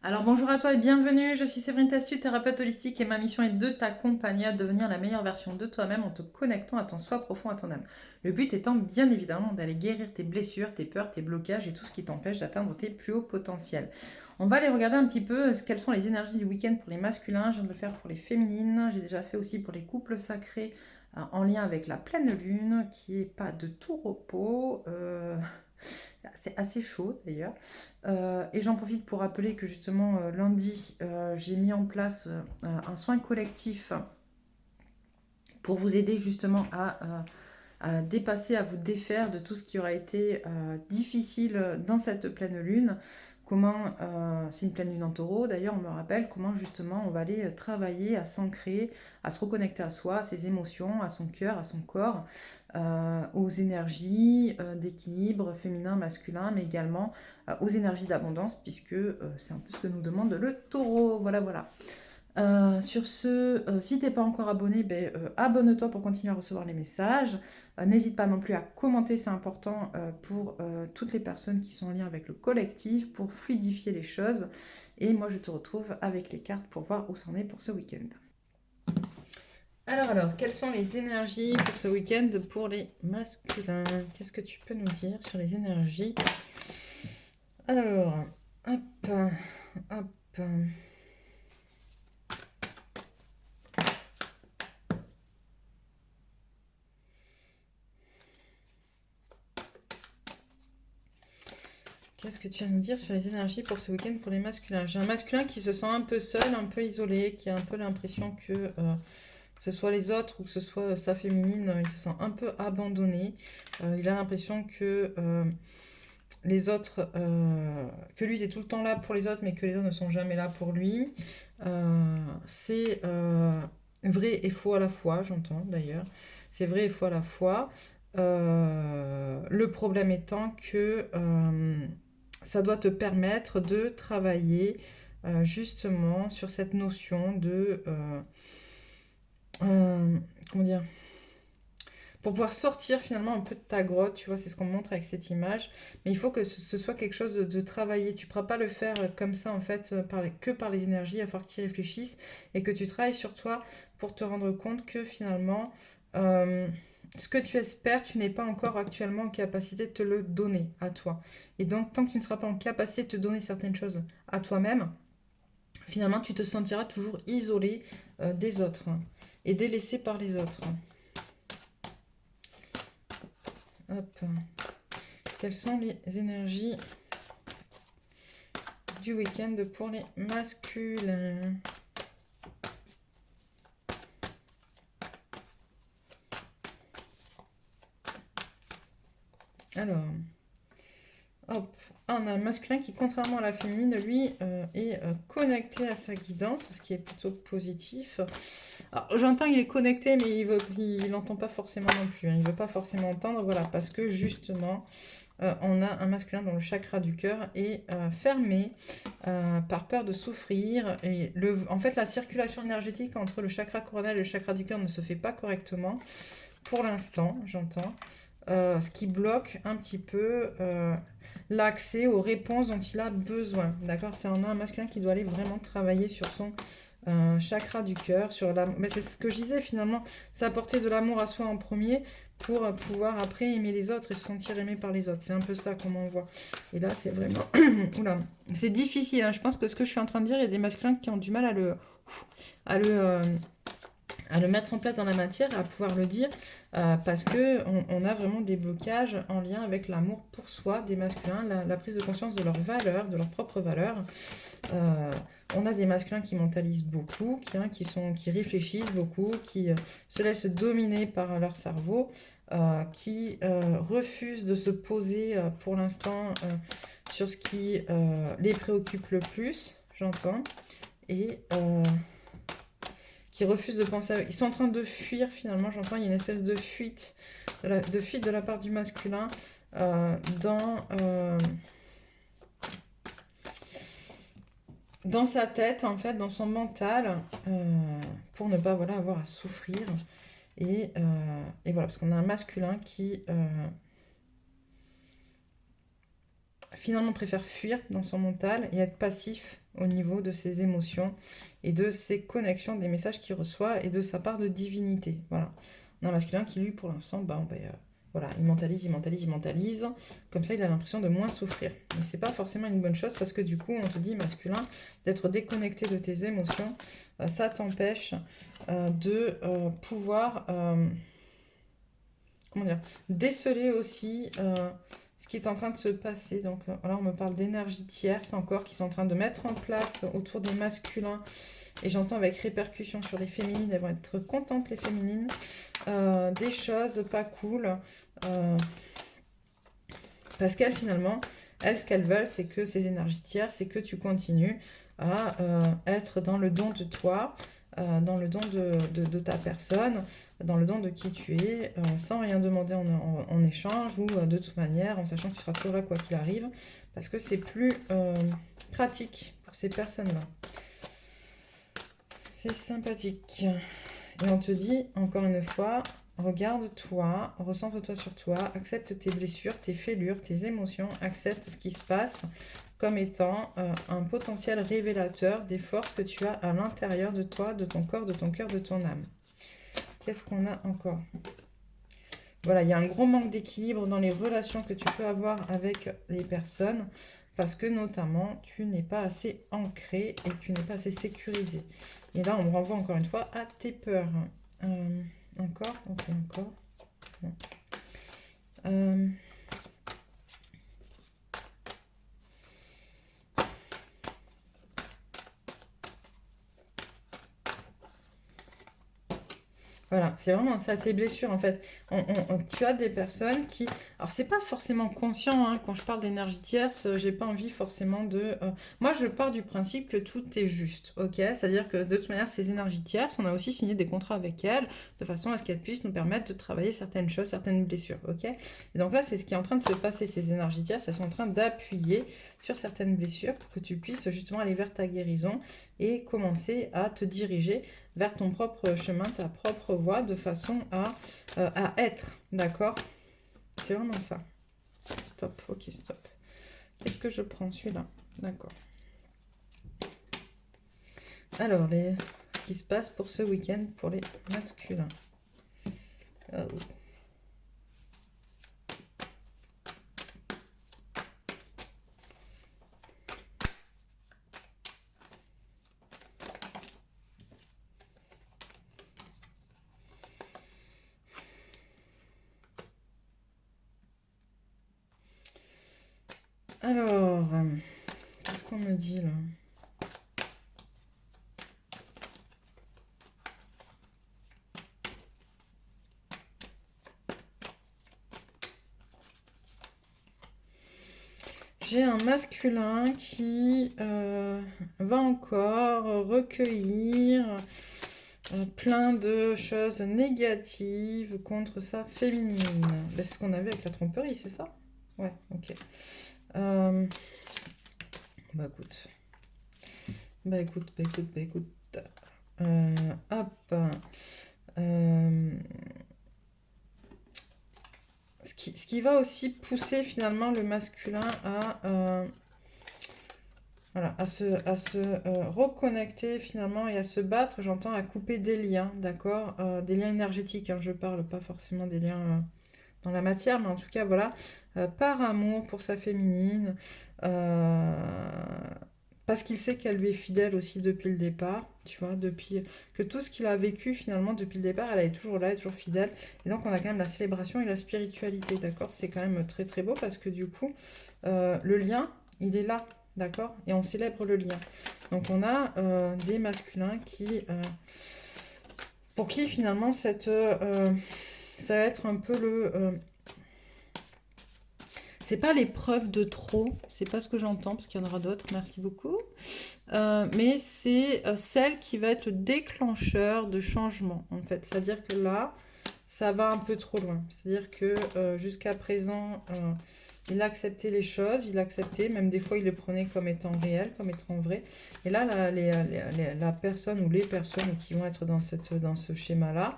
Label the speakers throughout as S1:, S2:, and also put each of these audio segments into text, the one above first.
S1: Alors bonjour à toi et bienvenue, je suis Séverine Testu, thérapeute holistique et ma mission est de t'accompagner à devenir la meilleure version de toi-même en te connectant à ton soi profond, à ton âme. Le but étant bien évidemment d'aller guérir tes blessures, tes peurs, tes blocages et tout ce qui t'empêche d'atteindre tes plus hauts potentiels. On va aller regarder un petit peu quelles sont les énergies du week-end pour les masculins, je viens de le faire pour les féminines, j'ai déjà fait aussi pour les couples sacrés en lien avec la pleine lune qui est pas de tout repos. C'est assez chaud d'ailleurs. Et j'en profite pour rappeler que justement lundi, j'ai mis en place un soin collectif pour vous aider justement à dépasser, à vous défaire de tout ce qui aura été difficile dans cette pleine lune. Comment, c'est une pleine lune en taureau, d'ailleurs on me rappelle comment justement on va aller travailler à s'ancrer, à se reconnecter à soi, à ses émotions, à son cœur, à son corps, aux énergies d'équilibre féminin, masculin, mais également aux énergies d'abondance, puisque c'est un peu ce que nous demande le taureau. Voilà, voilà. Sur ce, si t'es pas encore abonné, abonne-toi pour continuer à recevoir les messages. N'hésite pas non plus à commenter, c'est important pour toutes les personnes qui sont en lien avec le collectif, pour fluidifier les choses. Et moi, je te retrouve avec les cartes pour voir où c'en est pour ce week-end. Alors, quelles sont les énergies pour ce week-end pour les masculins? Qu'est-ce que tu peux nous dire sur les énergies? Alors, hop, hop. Qu'est-ce que tu vas nous dire sur les énergies pour ce week-end pour les masculins? J'ai un masculin qui se sent un peu seul, un peu isolé, qui a un peu l'impression que ce soit les autres ou que ce soit sa féminine, il se sent un peu abandonné. Il a l'impression que les autres, que lui il est tout le temps là pour les autres, mais que les autres ne sont jamais là pour lui. C'est vrai et faux à la fois, j'entends d'ailleurs. C'est vrai et faux à la fois. Le problème étant que ça doit te permettre de travailler justement sur cette notion de comment dire, pour pouvoir sortir finalement un peu de ta grotte, tu vois, c'est ce qu'on montre avec cette image, mais il faut que ce soit quelque chose de travaillé. Tu ne pourras pas le faire comme ça en fait, que par les énergies, il va falloir que tu y réfléchisses et que tu travailles sur toi pour te rendre compte que finalement ce que tu espères, tu n'es pas encore actuellement en capacité de te le donner à toi. Et donc tant que tu ne seras pas en capacité de te donner certaines choses à toi-même, finalement tu te sentiras toujours isolé des autres et délaissé par les autres. Hop. Quelles sont les énergies du week-end pour les masculins? Alors, hop, on a un masculin qui, contrairement à la féminine, lui, est connecté à sa guidance, ce qui est plutôt positif. Alors, j'entends qu'il est connecté, mais il n'entend pas forcément non plus. Il ne veut pas forcément entendre, voilà, parce que justement, on a un masculin dont le chakra du cœur est fermé par peur de souffrir. Et en fait, la circulation énergétique entre le chakra coronal et le chakra du cœur ne se fait pas correctement, pour l'instant, j'entends. Ce qui bloque un petit peu l'accès aux réponses dont il a besoin. D'accord? C'est un masculin qui doit aller vraiment travailler sur son chakra du cœur, sur l'amour. Mais c'est ce que je disais finalement, c'est apporter de l'amour à soi en premier pour pouvoir après aimer les autres et se sentir aimé par les autres. C'est un peu ça qu'on m'envoie. Et là, c'est vraiment... Oula, c'est difficile. Hein. Je pense que ce que je suis en train de dire, il y a des masculins qui ont du mal à le, à le mettre en place dans la matière, à pouvoir le dire, parce que on a vraiment des blocages en lien avec l'amour pour soi des masculins, la prise de conscience de leurs valeurs, de leurs propres valeurs. On a des masculins qui mentalisent beaucoup, qui réfléchissent beaucoup, qui se laissent dominer par leur cerveau, qui refusent de se poser pour l'instant sur ce qui les préoccupe le plus, j'entends, et qui refusent de penser à eux. Ils sont en train de fuir finalement, j'entends, il y a une espèce de fuite de la part du masculin dans sa tête, en fait, dans son mental, pour ne pas avoir à souffrir. Et voilà, parce qu'on a un masculin qui finalement préfère fuir dans son mental et être passif au niveau de ses émotions et de ses connexions, des messages qu'il reçoit et de sa part de divinité. Voilà. On a un masculin qui, lui, pour l'instant, voilà, il mentalise, il mentalise, il mentalise. Comme ça, il a l'impression de moins souffrir. Mais c'est pas forcément une bonne chose parce que du coup, on te dit, masculin, d'être déconnecté de tes émotions, ça t'empêche de pouvoir, comment dire, déceler aussi ce qui est en train de se passer. Donc là, on me parle d'énergie tierce encore qui sont en train de mettre en place autour des masculins. Et j'entends avec répercussion sur les féminines, elles vont être contentes les féminines. Des choses pas cool. Parce qu'elles, finalement, elles, ce qu'elles veulent, c'est que ces énergies tierces, c'est que tu continues à être dans le don de toi, dans le don de ta personne, dans le don de qui tu es, sans rien demander en échange ou de toute manière, en sachant que tu seras toujours là quoi qu'il arrive, parce que c'est plus pratique pour ces personnes-là. C'est sympathique. Et on te dit, encore une fois, regarde-toi, recentre-toi sur toi, accepte tes blessures, tes fêlures, tes émotions, accepte ce qui se passe comme étant un potentiel révélateur des forces que tu as à l'intérieur de toi, de ton corps, de ton cœur, de ton âme. Qu'est-ce qu'on a encore? Voilà, il y a un gros manque d'équilibre dans les relations que tu peux avoir avec les personnes parce que notamment, tu n'es pas assez ancré et tu n'es pas assez sécurisé. Et là, on me renvoie encore une fois à tes peurs. Encore? Ok, encore. Bon. Voilà, c'est vraiment ça, tes blessures en fait. Tu as des personnes qui... Alors c'est pas forcément conscient, hein, quand je parle d'énergie tierce, j'ai pas envie forcément de... Moi je pars du principe que tout est juste, ok? C'est-à-dire que de toute manière, ces énergies tierces, on a aussi signé des contrats avec elles, de façon à ce qu'elles puissent nous permettre de travailler certaines choses, certaines blessures, ok? Et donc là, c'est ce qui est en train de se passer, ces énergies tierces, elles sont en train d'appuyer sur certaines blessures pour que tu puisses justement aller vers ta guérison et commencer à te diriger vers ton propre chemin, ta propre voie, de façon à être, d'accord? C'est vraiment ça. Stop, ok, stop. Qu'est-ce que je prends, celui-là? D'accord. Alors, ce qui se passe pour ce week-end pour les masculins. Oh. Alors, qu'est-ce qu'on me dit là? J'ai un masculin qui va encore recueillir plein de choses négatives contre sa féminine. Ben, c'est ce qu'on a vu avec la tromperie, c'est ça? Ouais, ok. Bah écoute. Bah écoute. Hop. Ce qui va aussi pousser finalement le masculin à, voilà, à se reconnecter finalement et à se battre, j'entends, à couper des liens, d'accord? Des liens énergétiques, hein, je parle pas forcément des liens dans la matière, mais en tout cas, voilà, par amour pour sa féminine, parce qu'il sait qu'elle lui est fidèle aussi depuis le départ, tu vois, depuis que tout ce qu'il a vécu finalement depuis le départ, elle est toujours là, elle est toujours fidèle. Et donc on a quand même la célébration et la spiritualité, d'accord? C'est quand même très très beau parce que du coup, le lien, il est là, d'accord? Et on célèbre le lien. Donc on a des masculins qui, pour qui finalement ça va être un peu le... c'est pas l'épreuve de trop, c'est pas ce que j'entends, parce qu'il y en aura d'autres, merci beaucoup. Mais c'est celle qui va être le déclencheur de changement, en fait. C'est-à-dire que là, ça va un peu trop loin. C'est-à-dire que jusqu'à présent, il a accepté les choses, il a accepté, même des fois, il les prenait comme étant réel, comme étant vrai. Et là, la personne ou les personnes qui vont être dans ce schéma-là,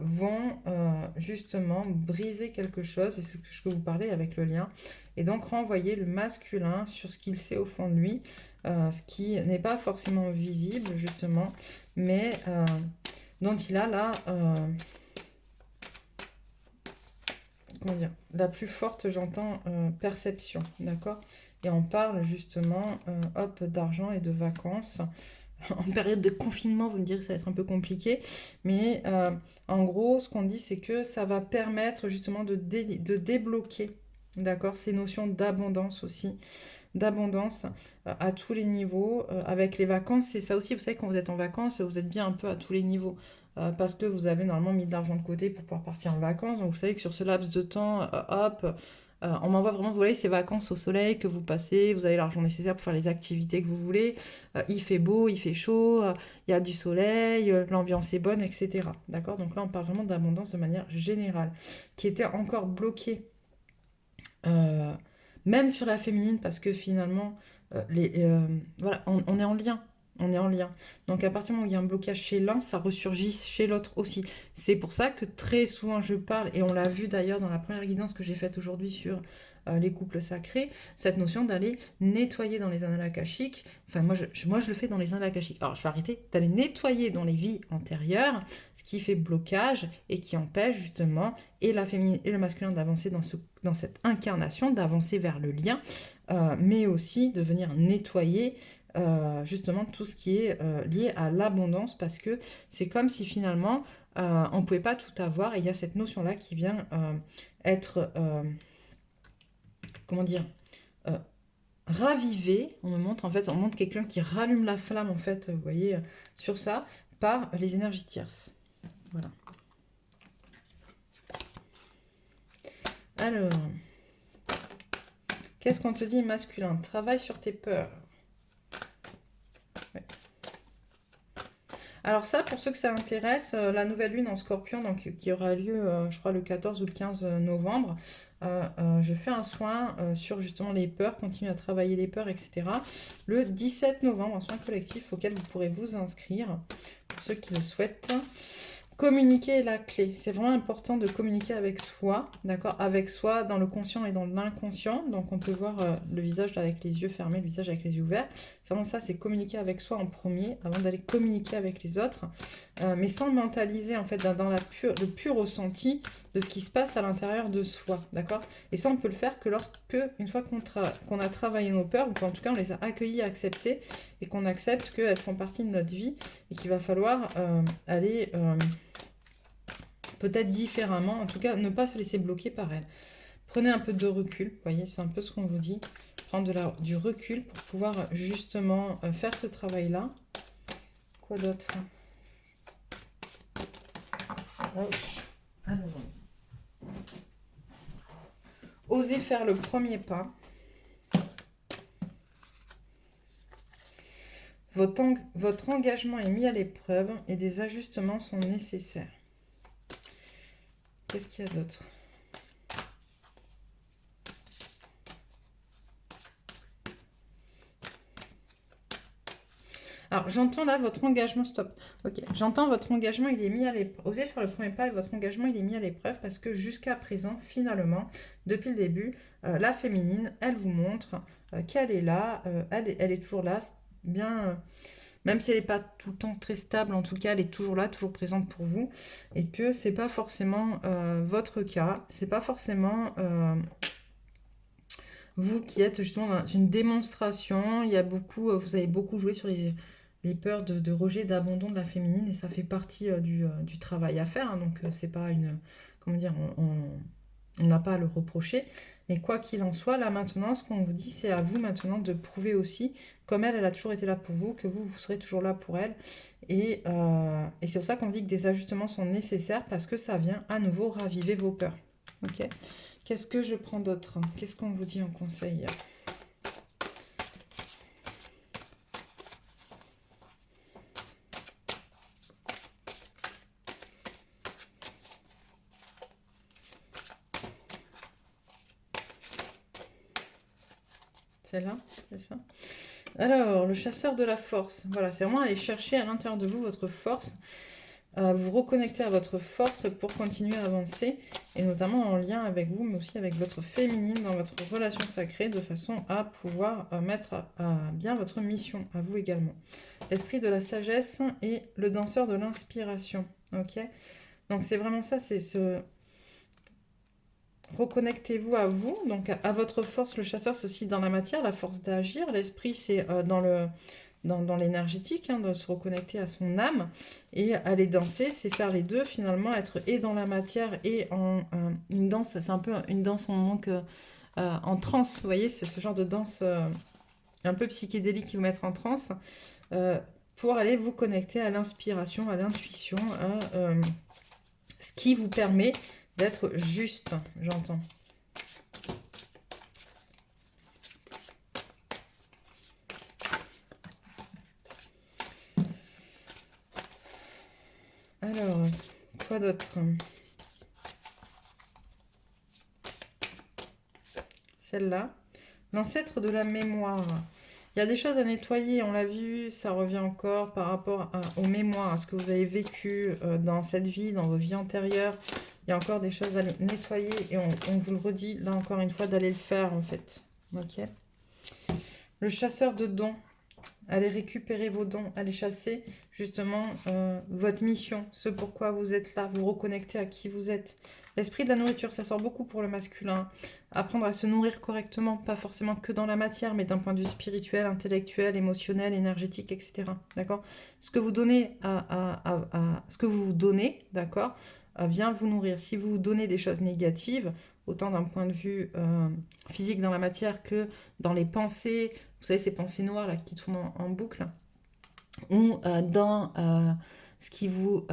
S1: vont justement briser quelque chose, et c'est ce que je peux vous parler avec le lien, et donc renvoyer le masculin sur ce qu'il sait au fond de lui, ce qui n'est pas forcément visible justement, mais dont il a là, comment dire, la plus forte, j'entends, perception, d'accord? Et on parle justement, hop, d'argent et de vacances. En période de confinement, vous me direz que ça va être un peu compliqué, mais en gros, ce qu'on dit, c'est que ça va permettre justement de débloquer, d'accord, ces notions d'abondance aussi, d'abondance à tous les niveaux. Avec les vacances, c'est ça aussi, vous savez, quand vous êtes en vacances, vous êtes bien un peu à tous les niveaux. Parce que vous avez normalement mis de l'argent de côté pour pouvoir partir en vacances. Donc vous savez que sur ce laps de temps, hop, on m'envoie vraiment, vous voyez, ces vacances au soleil que vous passez, vous avez l'argent nécessaire pour faire les activités que vous voulez, il fait beau, il fait chaud, il y a du soleil, l'ambiance est bonne, etc. D'accord? Donc là, on parle vraiment d'abondance de manière générale, qui était encore bloquée, euh, même sur la féminine, parce que finalement, voilà, on est en lien. On est en lien. Donc à partir du moment où il y a un blocage chez l'un, ça ressurgit chez l'autre aussi. C'est pour ça que très souvent je parle, et on l'a vu d'ailleurs dans la première guidance que j'ai faite aujourd'hui sur les couples sacrés, cette notion d'aller nettoyer dans les annales akashiques. Enfin, moi, je le fais dans les annales akashiques. Alors, je vais arrêter d'aller nettoyer dans les vies antérieures, ce qui fait blocage et qui empêche justement et la féminine et le masculin d'avancer dans cette incarnation, d'avancer vers le lien, mais aussi de venir nettoyer justement tout ce qui est lié à l'abondance, parce que c'est comme si finalement on ne pouvait pas tout avoir, et il y a cette notion-là qui vient être, comment dire, euh, ravivée. On me montre en fait, on montre quelqu'un qui rallume la flamme en fait, vous voyez, sur ça, par les énergies tierces. Voilà. Alors, qu'est-ce qu'on te dit masculin? Travaille sur tes peurs. Ouais. Alors ça, pour ceux que ça intéresse, la nouvelle lune en Scorpion, donc, qui aura lieu, je crois, le 14 ou le 15 novembre, je fais un soin sur justement les peurs, continuer à travailler les peurs, etc. Le 17 novembre, un soin collectif auquel vous pourrez vous inscrire, pour ceux qui le souhaitent. Communiquer est la clé. C'est vraiment important de communiquer avec soi, d'accord? Avec soi dans le conscient et dans l'inconscient. Donc on peut voir le visage là, avec les yeux fermés, le visage avec les yeux ouverts. C'est vraiment ça, c'est communiquer avec soi en premier avant d'aller communiquer avec les autres. Mais sans mentaliser en fait dans le pur ressenti de ce qui se passe à l'intérieur de soi, d'accord? Et ça on peut le faire que une fois qu'on a travaillé nos peurs, ou qu'en tout cas on les a accueillies, acceptées, et qu'on accepte qu'elles font partie de notre vie et qu'il va falloir aller peut-être différemment, en tout cas ne pas se laisser bloquer par elles. Prenez un peu de recul, vous voyez, c'est un peu ce qu'on vous dit. Prendre du recul pour pouvoir justement faire ce travail-là. Quoi d'autre? Alors, osez faire le premier pas. Votre engagement est mis à l'épreuve et des ajustements sont nécessaires. Qu'est-ce qu'il y a d'autre? Alors, j'entends là votre engagement, stop. Ok, j'entends votre engagement, il est mis à l'épreuve. Osez faire le premier pas et votre engagement, il est mis à l'épreuve parce que jusqu'à présent, finalement, depuis le début, la féminine, elle vous montre qu'elle est là, elle est toujours là, bien, même si elle n'est pas tout le temps très stable, en tout cas, elle est toujours là, toujours présente pour vous, et que c'est pas forcément votre cas, c'est pas forcément vous qui êtes justement dans une démonstration. Il y a beaucoup, vous avez beaucoup joué sur les peurs de rejet, d'abandon de la féminine, et ça fait partie du travail à faire, hein. Donc c'est pas une, comment dire, on n'a pas à le reprocher. Mais quoi qu'il en soit, là maintenant, ce qu'on vous dit, c'est à vous maintenant de prouver aussi, comme elle a toujours été là pour vous, que vous serez toujours là pour elle. Et c'est pour ça qu'on dit que des ajustements sont nécessaires, parce que ça vient à nouveau raviver vos peurs. Ok. Qu'est-ce que je prends d'autre? Qu'est-ce qu'on vous dit en conseil? Celle-là, c'est ça? Alors, le chasseur de la force. Voilà, c'est vraiment aller chercher à l'intérieur de vous votre force. vous reconnecter à votre force pour continuer à avancer, et notamment en lien avec vous, mais aussi avec votre féminine dans votre relation sacrée, de façon à pouvoir mettre à bien votre mission, à vous également. L'esprit de la sagesse et le danseur de l'inspiration, ok? Donc c'est vraiment ça, c'est ce... Reconnectez-vous à vous, donc à votre force. Le chasseur, c'est aussi dans la matière, la force d'agir. L'esprit, c'est dans l'énergétique, hein, de se reconnecter à son âme. Et aller danser, c'est faire les deux, finalement, être et dans la matière et en une danse. C'est un peu une danse en transe, vous voyez, ce genre de danse un peu psychédélique qui vous mettre en transe, pour aller vous connecter à l'inspiration, à l'intuition, à ce qui vous permet d'être juste, j'entends. Alors, quoi d'autre? Celle-là. L'ancêtre de la mémoire. Il y a des choses à nettoyer, on l'a vu, ça revient encore par rapport aux mémoires, à ce que vous avez vécu dans cette vie, dans vos vies antérieures. Il y a encore des choses à nettoyer et on vous le redit, là encore une fois, d'aller le faire en fait. Ok. Le chasseur de dons. Allez récupérer vos dons, allez chasser justement votre mission, ce pourquoi vous êtes là, vous reconnecter à qui vous êtes. L'esprit de la nourriture, ça sort beaucoup pour le masculin. Apprendre à se nourrir correctement, pas forcément que dans la matière, mais d'un point de vue spirituel, intellectuel, émotionnel, énergétique, etc. D'accord? Ce que vous donnez ce que vous vous donnez, d'accord, vient vous nourrir. Si vous vous donnez des choses négatives, autant d'un point de vue physique dans la matière que dans les pensées, vous savez, ces pensées noires là qui tournent en boucle, ou dans ce qui vous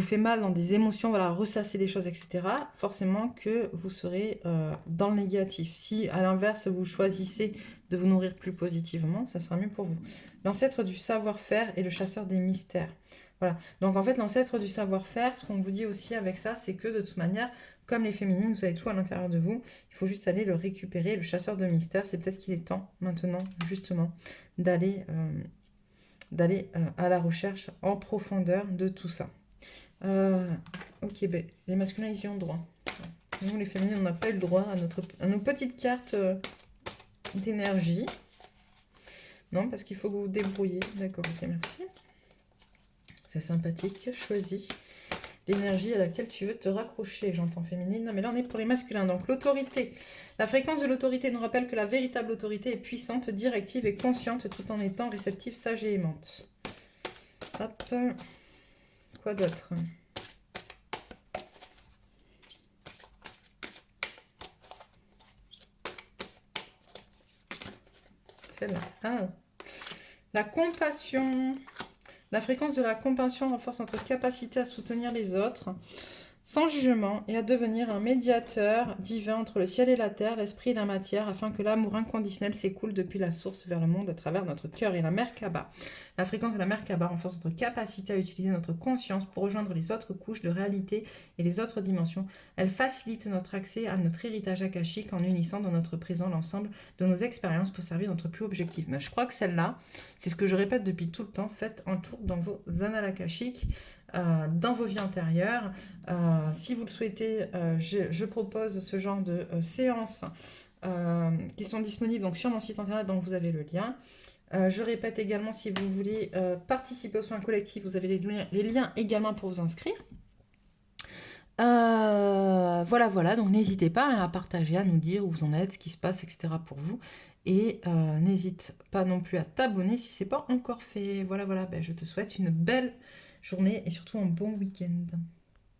S1: fait mal, dans des émotions, voilà, ressasser des choses, etc., forcément que vous serez dans le négatif. Si, à l'inverse, vous choisissez de vous nourrir plus positivement, ça sera mieux pour vous. L'ancêtre du savoir-faire et le chasseur des mystères. Voilà. Donc, en fait, l'ancêtre du savoir-faire, ce qu'on vous dit aussi avec ça, c'est que, de toute manière, comme les féminines, vous avez tout à l'intérieur de vous, il faut juste aller le récupérer. Le chasseur de mystères, c'est peut-être qu'il est temps, maintenant, justement, d'aller à la recherche en profondeur de tout ça. Ok, ben, les masculins, ils y ont droit. Nous, les féminines, on n'a pas eu le droit à nos petites cartes d'énergie. Non, parce qu'il faut que vous vous débrouillez. D'accord, ok, merci. C'est sympathique, choisis l'énergie à laquelle tu veux te raccrocher, j'entends féminine. Non, mais là, on est pour les masculins. Donc, l'autorité. La fréquence de l'autorité nous rappelle que la véritable autorité est puissante, directive et consciente, tout en étant réceptive, sage et aimante. Hop. Quoi d'autre? Celle-là. Ah. La compassion. La fréquence de la compassion renforce notre capacité à soutenir les autres sans jugement et à devenir un médiateur divin entre le ciel et la terre, l'esprit et la matière, afin que l'amour inconditionnel s'écoule depuis la source vers le monde à travers notre cœur. Et la Merkaba. La fréquence de la Merkaba renforce notre capacité à utiliser notre conscience pour rejoindre les autres couches de réalité et les autres dimensions. Elle facilite notre accès à notre héritage akashique en unissant dans notre présent l'ensemble de nos expériences pour servir notre plus objectif. Mais je crois que celle-là, c'est ce que je répète depuis tout le temps, faites un tour dans vos annales akashiques, dans vos vies antérieures. Si vous le souhaitez, je propose ce genre de séances qui sont disponibles donc, sur mon site internet dont vous avez le lien. Je répète également, si vous voulez participer aux soins collectifs, vous avez les liens également pour vous inscrire. Voilà, donc n'hésitez pas à partager, à nous dire où vous en êtes, ce qui se passe, etc. pour vous. Et n'hésite pas non plus à t'abonner si ce n'est pas encore fait. Voilà, ben, je te souhaite une belle journée et surtout un bon week-end.